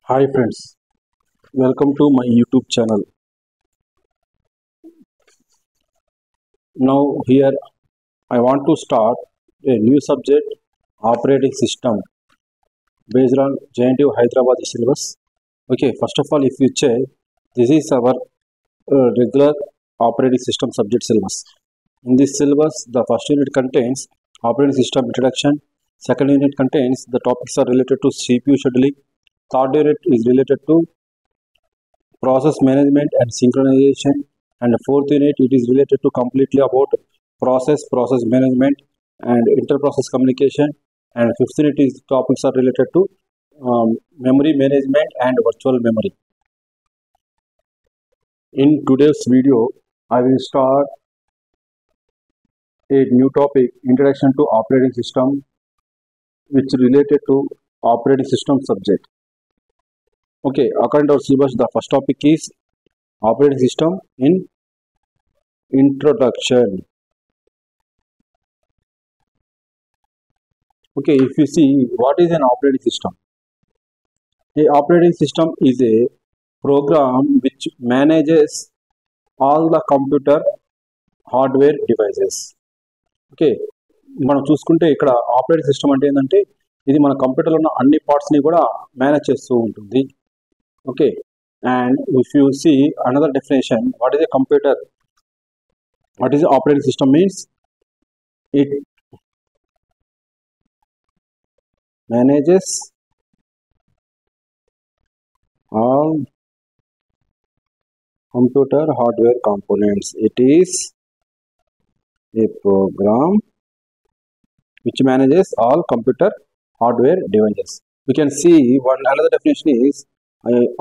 Hi friends, welcome to my YouTube channel. Now here I want to start a new subject, operating system, based on JNTU Hyderabad syllabus. Okay, first of all, if you check, this is our regular operating system subject syllabus. In this syllabus, the first unit contains operating system introduction. Second unit contains the topics are related to CPU scheduling. Third unit is related to process management and synchronization, and the fourth unit it is related to completely about process management and inter-process communication, and fifth unit is topics are related to memory management and virtual memory. In today's video I will start a new topic, introduction to operating system, which related to operating system subject. Okay, according to our syllabus, the first topic is operating system in introduction. Okay, if you see what is an operating system, a operating system is a program which manages all the computer hardware devices. Okay, మనం చూసుకుంటే ఇక్కడ operating system అంటే ఏంటంటే ఇది మన కంప్యూటర్లో ఉన్న అన్ని పార్ట్స్ని కూడా మేనేజ్ చేస్తూ ఉంటుంది. Okay, and if you see another definition, what is a computer, what is operating system means it manages all computer hardware components. It is a program which manages all computer hardware devices. We can see one another definition is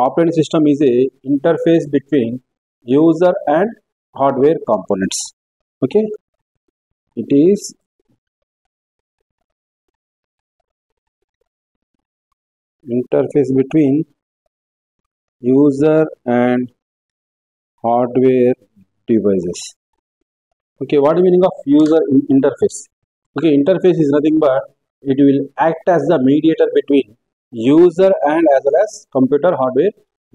operating system is a interface between user and hardware components. Okay, it is interface between user and hardware devices. Okay, what is the meaning of user interface? Okay, interface is nothing but it will act as the mediator between user and as well as computer hardware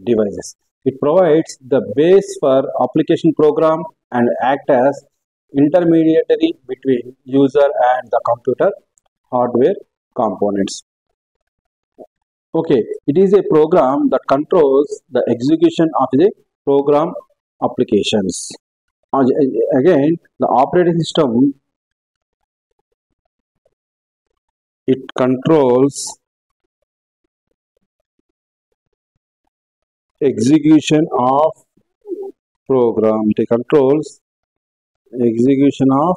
devices. It provides the base for application program and act as intermediary between user and the computer hardware components. Okay, it is a program that controls the execution of the program applications. Again, the operating system, it controls execution of program. It controls execution of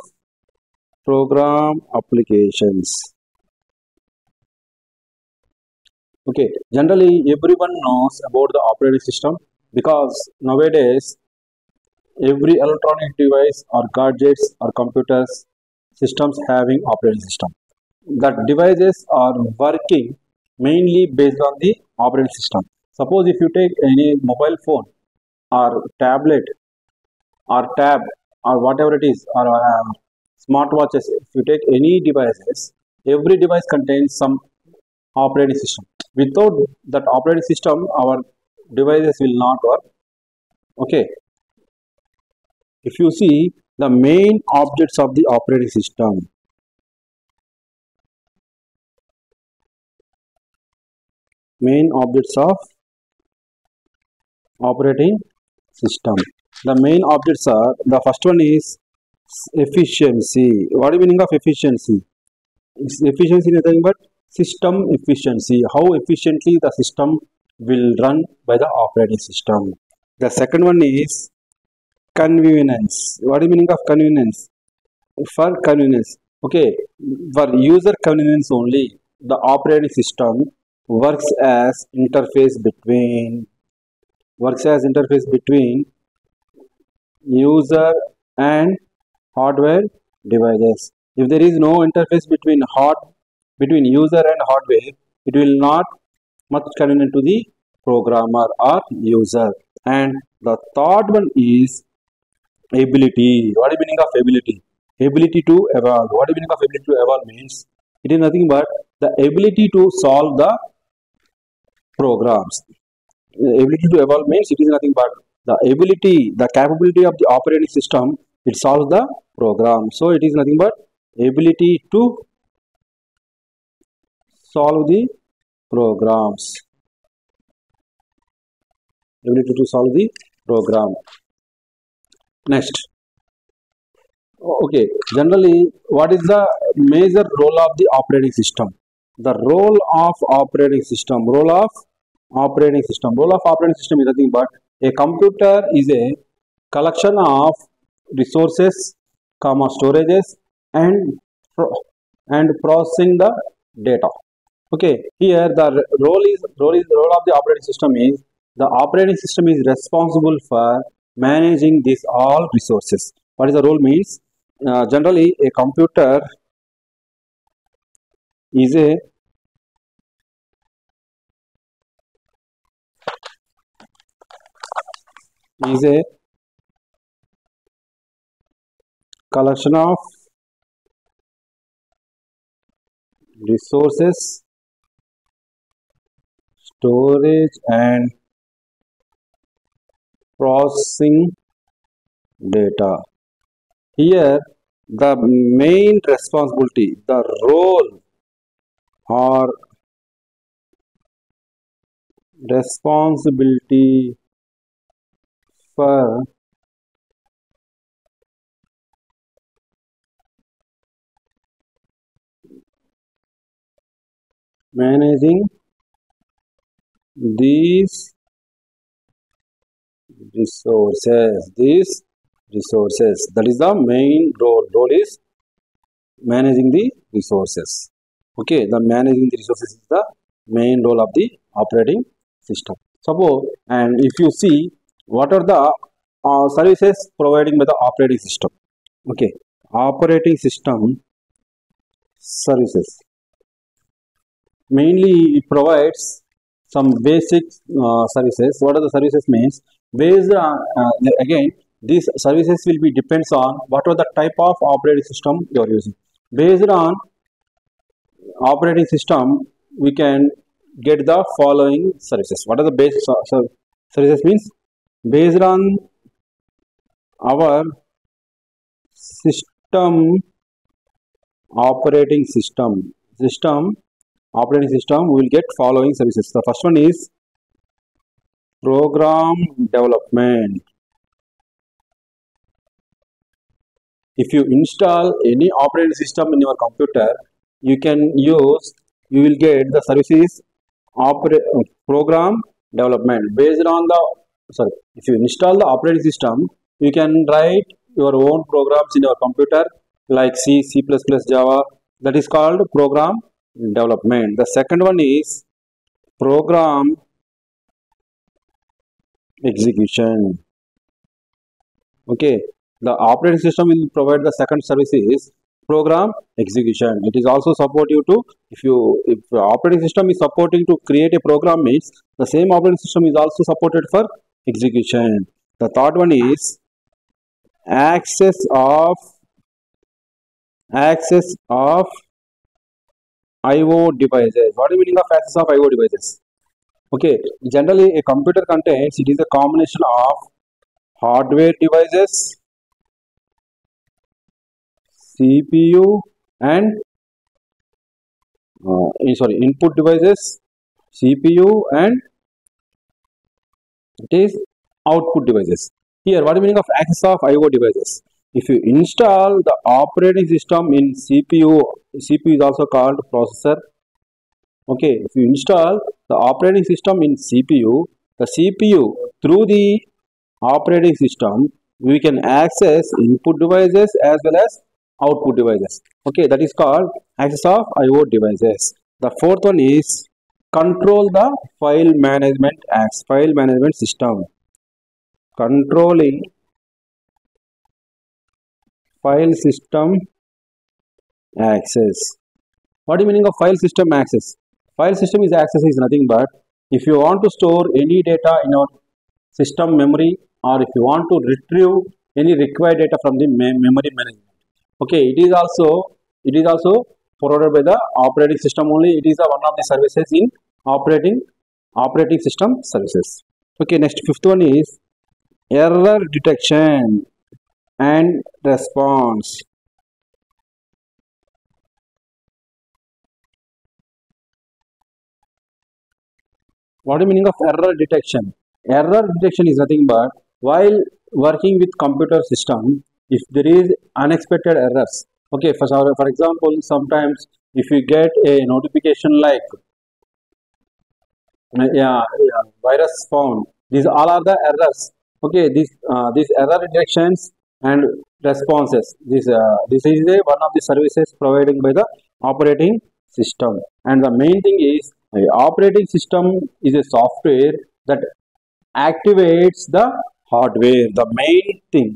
program applications. Okay, generally everyone knows about the operating system because nowadays every electronic device or gadgets or computers systems having operating system. That devices are working mainly based on the operating system. Suppose if you take any mobile phone or tablet or tab or whatever it is, or smartwatches, if you take any devices, every device contains some operating system. Without that operating system, our devices will not work. Okay, if you see the main objects of the operating system, main objects of operating system, the main objects are, the first one is efficiency. What is the meaning of efficiency? Efficiency is nothing but system efficiency, how efficiently the system will run by the operating system. The second one is convenience. What is the meaning of convenience? For convenience, okay, for user convenience only, the operating system works as interface between user and hardware devices. If there is no interface between user and hardware, it will not much convenient to the programmer or user. And the third one is ability. What is the meaning of ability? Ability to evolve. What is the meaning of ability to evolve means it is nothing but the ability to solve the programs. Ability to evolve means it is nothing but the ability, the capability of the operating system. It solves the program. So it is nothing but ability to solve the programs. Ability to solve the program. Next. Okay. Generally, what is the major role of the operating system? The role of operating system. Role of operating system. Role of operating system is nothing but a computer is a collection of resources, comma storages, and and processing the data. Okay, here the role of the operating system is the operating system is responsible for managing these all resources. What is the role means? Generally, a computer is a collection of resources, storage, and processing data. Here, the main responsibility, the role or responsibility for managing these resources, that is the main role is managing the resources. Okay, the managing the resources is the main role of the operating system. Suppose, and if you see what are the services providing by the operating system. Okay, operating system services mainly it provides some basic services. What are the services means? Based on again, these services will be depends on what are the type of operating system you are using. Based on operating system, we can get the following services. What are the basic services means? Based on our system operating system operating system, we will get following services. The first one is program development. If you install any operating system in your computer, you will get the services program development. Based on the if you install the operating system, you can write your own programs in your computer like C, C++, Java. That is called program development. The second one is program execution. Okay, the operating system will provide the second service is program execution. It is also supportive to if the operating system is supporting to create a program means the same operating system is also supported for execution. The third one is access of IO devices. What is the meaning of access of IO devices? Okay, generally a computer contains, it is a combination of hardware devices, CPU and input devices, CPU and it is output devices. Here, what is the meaning of access of IO devices? If you install the operating system in CPU is also called processor. Okay, if you install the operating system in CPU, the CPU through the operating system, we can access input devices as well as output devices. Okay, that is called access of IO devices. The fourth one is control the file management system. Controlling file system access. What is the meaning of file system access? File system access is nothing but if you want to store any data in your system memory or if you want to retrieve any required data from the memory management. Okay, it is also provided by the operating system only. It is one of the services in operating operating system services. Okay, next fifth one is error detection and response. What is the meaning of error detection? Error detection is nothing but while working with computer system, if there is unexpected errors. Okay, for example, sometimes if you get a notification like virus found, these all are the errors. Okay, these error detections and responses. This is one of the services provided by the operating system. And the main thing is the operating system is a software that activates the hardware. The main thing.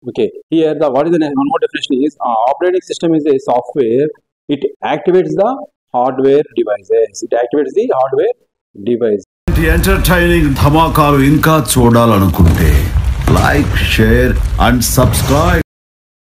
Okay, here the what is the one more definition is operating system is a software. It activates the hardware devices. It activates the hardware device. Entertaining ధమాకాలు ఇంకా చూడాలనుకుంటే like, share and subscribe.